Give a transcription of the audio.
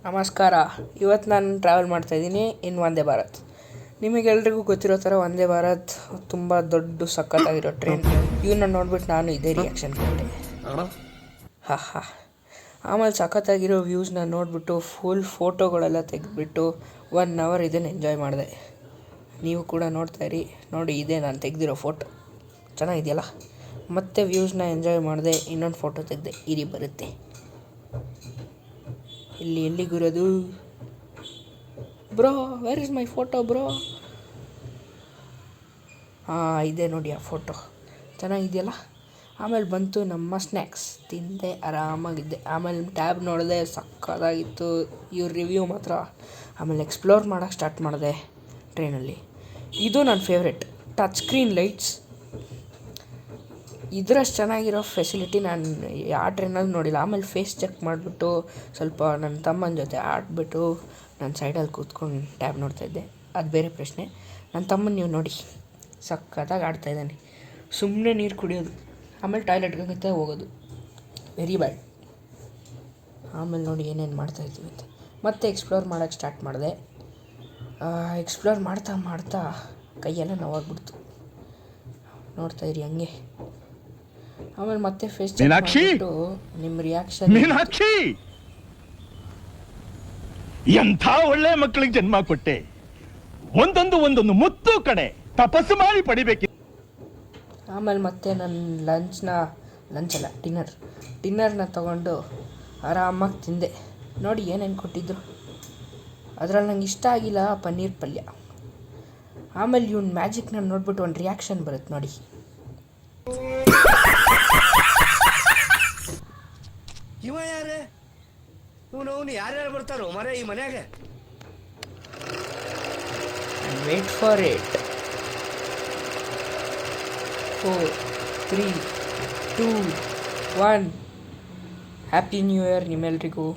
ನಮಸ್ಕಾರ. ಇವತ್ತು ನಾನು ಟ್ರಾವೆಲ್ ಮಾಡ್ತಾಯಿದ್ದೀನಿ ಇನ್ ವಂದೇ ಭಾರತ್. ನಿಮಗೆಲ್ರಿಗೂ ಗೊತ್ತಿರೋ ಥರ ವಂದೇ ಭಾರತ್ ತುಂಬ ದೊಡ್ಡ ಸಖತ್ತಾಗಿರೋ ಟ್ರೈನ್. ಇವನ್ನ ನೋಡ್ಬಿಟ್ಟು ನಾನು ಇದೇ ರಿಯಾಕ್ಷನ್ ಕೊಟ್ಟೆ. ಹಾ ಆಮೇಲೆ ಸಖತ್ತಾಗಿರೋ ವ್ಯೂಸ್ನ ನೋಡಿಬಿಟ್ಟು ಫುಲ್ ಫೋಟೋಗಳೆಲ್ಲ ತೆಗೆದುಬಿಟ್ಟು 1 ಅವರ್ ಇದನ್ನು ಎಂಜಾಯ್ ಮಾಡಿದೆ. ನೀವು ಕೂಡ ನೋಡ್ತಾಯಿರಿ. ನೋಡಿ, ಇದೇ ನಾನು ತೆಗೆದಿರೋ ಫೋಟೋ. ಚೆನ್ನಾಗಿದೆಯಲ್ಲ. ಮತ್ತೆ ವ್ಯೂಸ್ನ ಎಂಜಾಯ್ ಮಾಡಿದೆ. ಇನ್ನೊಂದು ಫೋಟೋ ತೆಗೆದೆ. ಇರಿ ಬರುತ್ತೆ. ಎಲ್ಲಿಗಿರೋದು bro? Where is my photo bro? ಇದೆ ನೋಡಿ ಆ ಫೋಟೋ. ಚೆನ್ನಾಗಿದೆಯಲ್ಲ. ಆಮೇಲೆ ಬಂತು ನಮ್ಮ ಸ್ನ್ಯಾಕ್ಸ್. ತಿಂದೆ, ಆರಾಮಾಗಿದ್ದೆ. ಆಮೇಲೆ ಟ್ಯಾಬ್ ನೋಡಿದೆ, ಸಕ್ಕತ್ತಾಗಿತ್ತು ಇವ್ರ ರಿವ್ಯೂ ಮಾತ್ರ. ಆಮೇಲೆ ಎಕ್ಸ್ಪ್ಲೋರ್ ಮಾಡೋಕ್ಕೆ ಸ್ಟಾರ್ಟ್ ಮಾಡಿದೆ ಟ್ರೈನಲ್ಲಿ. ಇದು ನನ್ನ ಫೇವ್ರೆಟ್ ಟಚ್ ಸ್ಕ್ರೀನ್ ಲೈಟ್ಸ್. ಇದರಷ್ಟು ಚೆನ್ನಾಗಿರೋ ಫೆಸಿಲಿಟಿ ನಾನು ಯಾವ ಟ್ರೈನಲ್ಲಿ ನೋಡಿಲ್ಲ. ಆಮೇಲೆ ಫೇಸ್ ಚೆಕ್ ಮಾಡಿಬಿಟ್ಟು ಸ್ವಲ್ಪ ನನ್ನ ತಮ್ಮನ ಜೊತೆ ಆಡ್ಬಿಟ್ಟು ನಾನು ಸೈಡಲ್ಲಿ ಕೂತ್ಕೊಂಡು ಟ್ಯಾಬ್ ನೋಡ್ತಾಯಿದ್ದೆ. ಅದು ಬೇರೆ ಪ್ರಶ್ನೆ. ನನ್ನ ತಮ್ಮನ ನೀವು ನೋಡಿ, ಸಖತ್ತಾಗಿ ಆಡ್ತಾಯಿದ್ದಾನೆ. ಸುಮ್ಮನೆ ನೀರು ಕುಡಿಯೋದು, ಆಮೇಲೆ ಟಾಯ್ಲೆಟ್ಗೆ ಹೋಗೋದು. Very bad. ಆಮೇಲೆ ನೋಡಿ ಏನೇನು ಮಾಡ್ತಾಯಿದ್ವಿ ಅಂತ. ಮತ್ತೆ ಎಕ್ಸ್ಪ್ಲೋರ್ ಮಾಡೋಕ್ಕೆ ಸ್ಟಾರ್ಟ್ ಮಾಡಿದೆ. ಎಕ್ಸ್ಪ್ಲೋರ್ ಮಾಡ್ತಾ ಕೈಯೆಲ್ಲ ನೋವಾಗ್ಬಿಡ್ತು. ನೋಡ್ತಾಯಿರಿ ಹಂಗೆ. ಆಮೇಲೆ ಮತ್ತೆ ಫೇಸ್ ಚೆಕ್ ಮಾಡಿಬಿಟ್ಟು ನಿಮ್ಮ ರಿಯಾಕ್ಷನ್. ಮೀನಾಕ್ಷಿ, ಎಂಥ ಒಳ್ಳೆ ಮಕ್ಕಳಿಗೆ ಜನ್ಮ ಕೊಟ್ಟೆ. ಒಂದೊಂದು ಮುತ್ತು ಕಡೆ ತಪಸ್ಸು ಮಾಡಿ ಪಡಿಬೇಕು. ಆಮೇಲೆ ಮತ್ತೆ ನನ್ನ ಡಿನ್ನರ್ನ ತಗೊಂಡು ಆರಾಮಾಗಿ ತಿಂದೆ. ನೋಡಿ ಏನೇನು ಕೊಟ್ಟಿದ್ರು. ಅದರಲ್ಲಿ ನಂಗೆ ಇಷ್ಟ ಆಗಿಲ್ಲ ಪನ್ನೀರ್ ಪಲ್ಯ. ಆಮೇಲೆ ಇವ್ನ ಮ್ಯಾಜಿಕ್ನ ನೋಡ್ಬಿಟ್ಟು ಒಂದು ರಿಯಾಕ್ಷನ್ ಬರುತ್ತೆ ನೋಡಿ. ಇವ ಯಾರೇ? ಇವನು ಯಾರ್ಯಾರು ಬರ್ತಾರೋ ಮರೆ ಈ ಮನ್ಯಾಗ? Wait for it. 4, 3, 2, 1. Happy new year ನಿಮ್ಮೆಲ್ರಿಗೂ.